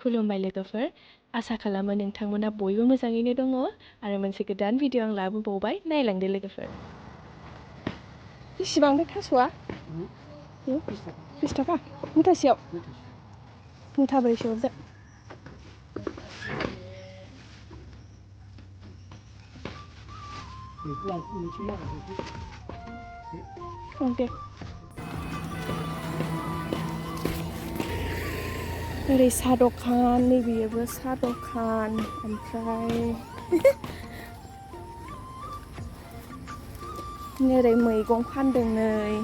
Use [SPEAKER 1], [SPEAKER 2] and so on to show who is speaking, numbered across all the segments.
[SPEAKER 1] खुलुमबाय लोगोफोर, आसा खालामो नोंथांमोना बयबो मोजाङैनो दङ आरो मोनसे गोदान भिडिअ आं लाबोबावबाय, नायलांदो लोगोफोर। बेसेबां थास'आ? 20 थाखा मुथासेयाव? मुथाब्रैसो हरदो। दे। ओरै साहा दखान, नैबेबो साहा दखान, ओमफ्राय ओरै मैगं फानदों नै।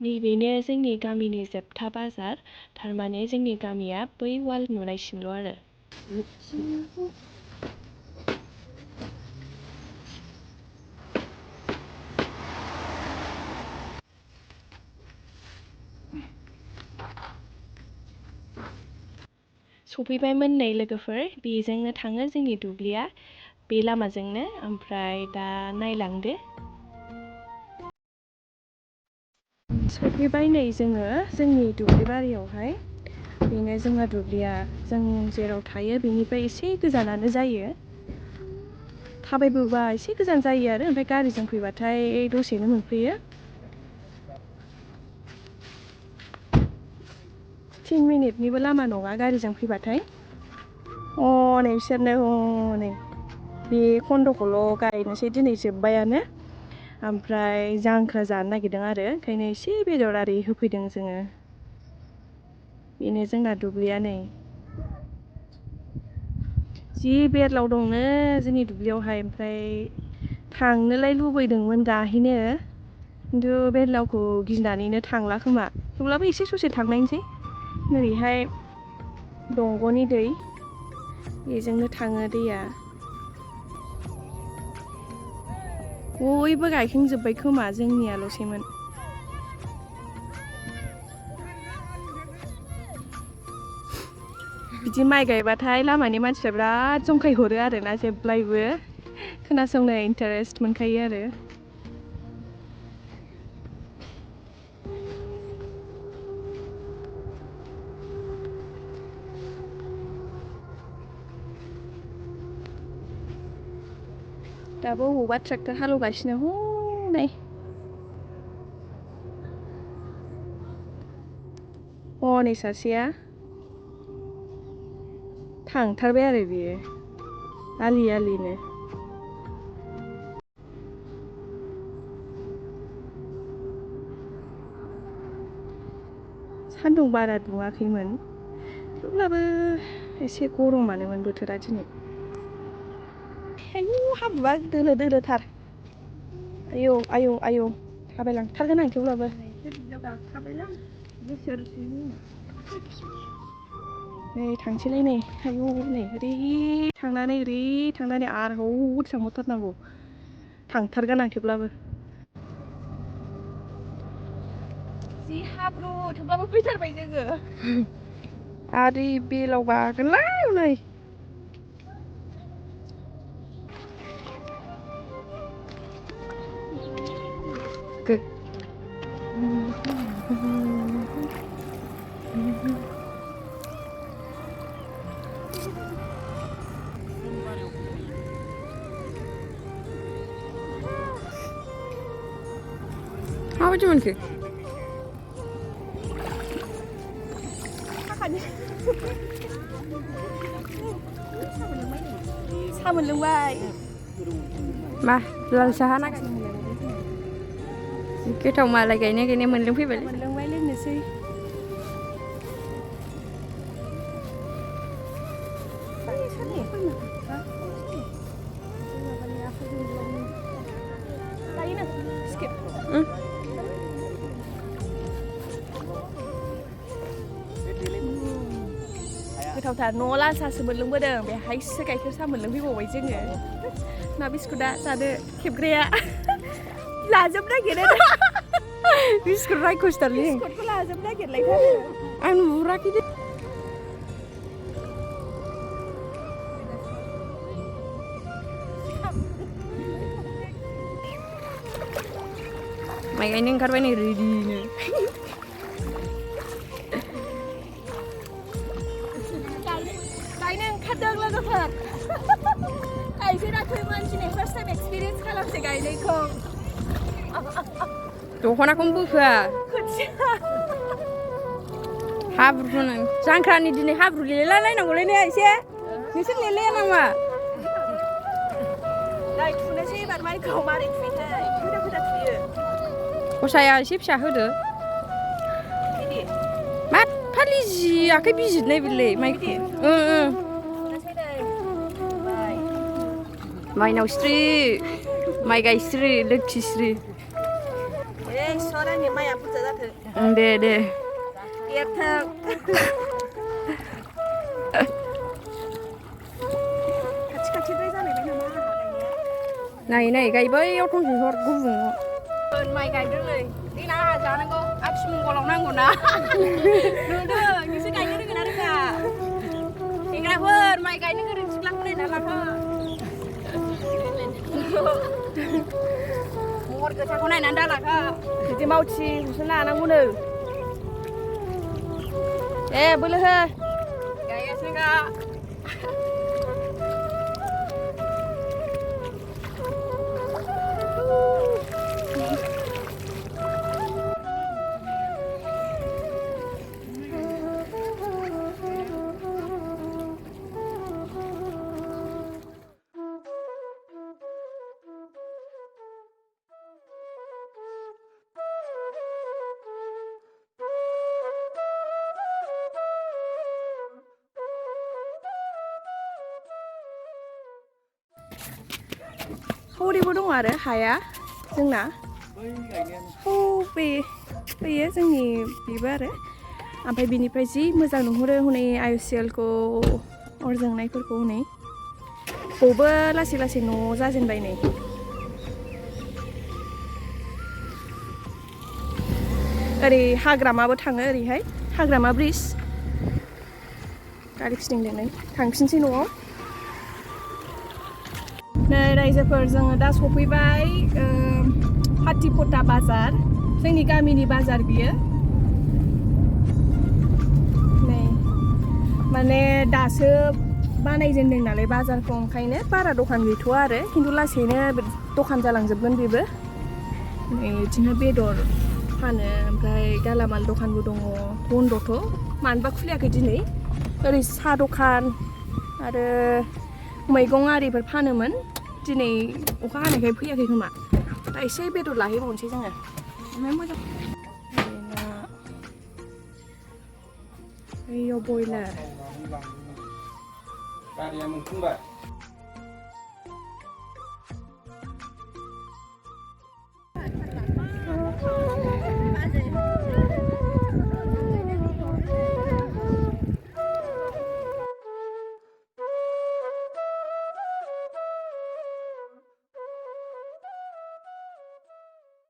[SPEAKER 1] नैबेनो जोंनि गामिनि जोबथा बाजार, थारमाने जोंनि गामिया बै वाल नुनायसिमल' आरो। सफैबायमोन नै लोगोफोर, बेजोंनो थाङो जोंनि दुब्लिया, बे लामाजोंनो, ओमफ्राय दा नायलांदो। सफैबाय नै जोङो जोंनि दुब्लि बारियावहाय, बेनो जोंना दुब्लिया, जों जेराव थायो बेनिफ्राय एसे गोजानानो जायो। थाबायबोबा एसे गोजान जायो आरो, ओमफ्राय गारिजों फैबाथाय दसेनो मोनफैयो। 3 मिनिटनिबो लामा नङा गारिजों फैबाथाय। नै बिसोरनो हनै बे खन्द'खौल' गायनोसै दिनै, जोब्बायानो। ओमफ्राय जांख्रा जानो नागिरदों आरो, ओंखायनो एसे बेदर आरि होफैदों जोङो। बेनो जोंना दुब्लिया नै। जि बेरलाव दंनो जोंनि दुब्लियावहाय, ओमफ्राय थांनोलाय लुबैदोंमोन गाहैनो, खिन्थु बेरलावखौ गिनानैनो थांला खोमा। थेवब्लाबो एसे ससे थांनायसै। ओरैहाय दंग'नि दै, बेजोंनो थाङो दैया। बयबो गायखांजोब्बाय खोमा, जोंनियाल'सैमोन। बिदि माइ गायबाथाय लामानि मानसिफ्रा बिराद जंखायहरो आरोना, जेब्लायबो खोनासंनो इन्टारेस्ट मोनखायो आरो। दाबो अबावबा ट्रेक्टर हालेवगासिनो हनै। नै सासेया थांथारबाय आरो बियो, आलि आलिनो। सान्दुं बारा दुङाखैमोन, थेवब्लाबो एसे गरमानोमोन बोथोरा दिनै। आयौ हाब्रुआ दोलो दोलोथार। आयौ आयौ आयौ, थाबायलांथारगोन आं थेवब्लाबो। नै थांसैलाय नै, आयौ नै ओरै थांनानै आरो हौथिं थांबावथारनांगौ। थांथारगोन आं थेवब्लाबो। जि हाब्रु, थेवब्लाबो फैथारबाय जोङो। आरो बेलाव बागोनलाय हनै। माबायदि मोनखो? साहा मोनलोंबाय। मा लाल साहा ना? गोथाव, मालाय गायनाय मोनलोंफैबाय। मोनलोंबाय, लोंनोसै। गोथावथार, न'आव लाल साहासो मोनलोंबोदों, बेहायसो गाइखेर साहा मोनलोंफैबावबाय जोङो। ना बिस्कुटआ जादो, खेबग्राया लाजोबनो नागिरो। बिस्कुट रायखसथारलै, बिस्कुटखौ लाजोबनो नागिरलायथारो। आं नुहुराखै दे। माइ गायनो ओंखारबाय नै रेडिनो गायनो ओंखारदों लोगोफोर गायफेराखैमोन दिनै फार्स्ट टाइम एक्सपिरियेन्स खालामसै गायनायखौ दख'नाखौनो बोखोआ हाब्रु जांख्रानि दिनै हाब्रु लिरलायलायनांगौलै ने एसे नोंसोर लिरलाया नामा दाय थुनोसै एबार माइखौ मारै थुयोथाय फोदा फोदा थुयो गसाया एसे फिसा होदो मा फालि जि आखाइ बिजिरनाय बिलाय माइखौ माइनाव स्रि माइ गायस्रि लोखिस्रि इसोरानि माइया बुरजा जाथों दे दे एरथों खाथि खाथिद्राय जानायबाय नामा नायै नायै गायबायाव दंसै हर गुबुन माइ गायदों नै देना जानांगौ आथिमंगलाव नांगौ ना नुदों नोंसोर गायनो रोंगोन ना रोङा सेंग्राफोर माइ गायनो गोरों सिख्लाखौ नायना लाखो महर गोसाखौ नायनानै दालाखो बिदि मावथिखौसो लानांगौनो दे बोलो हो गायगासिनो गा हौरिबो दङ आरो हाया जोंना फैयो जोंनि बेबो आरो ओमफ्राय बिनिफ्राय जि मोजां नुहुरो हनै IOCLखौ अर जोंनायफोरखौ हनै बबो लासै लासै न' जाजेनबाय नै ओरै हाग्रामाबो थाङो ओरैहाय हाग्रामा ब्रिज गारि फिदिंदों थांफिनसै न'आव नै रायजोफोर जोङो दा सफैबाय हाथिपटा बाजार जोंनि गामिनि बाजार बियो नै माने दासो बानायजेनदों नालाय बाजारखौ ओंखायनो बारा दखान गैथ'आ आरो खिन्थु लासैनो दखान जालांजोबगोन बेबो नै बिदिनो बेदर फानो ओमफ्राय गालामाल दखानबो दङ बन्दथ' मानोबा खुलियाखै दिनै ओरै साहा दखान आरो मैगं आरिफोर फानोमोन दिनै अखा हानायखाय फैयाखै खोमा दा एसे बेदर लाहैबावनोसै जोङो ओमफ्राय मोजां बैयाव बयलार गारिया मोनफिनबाय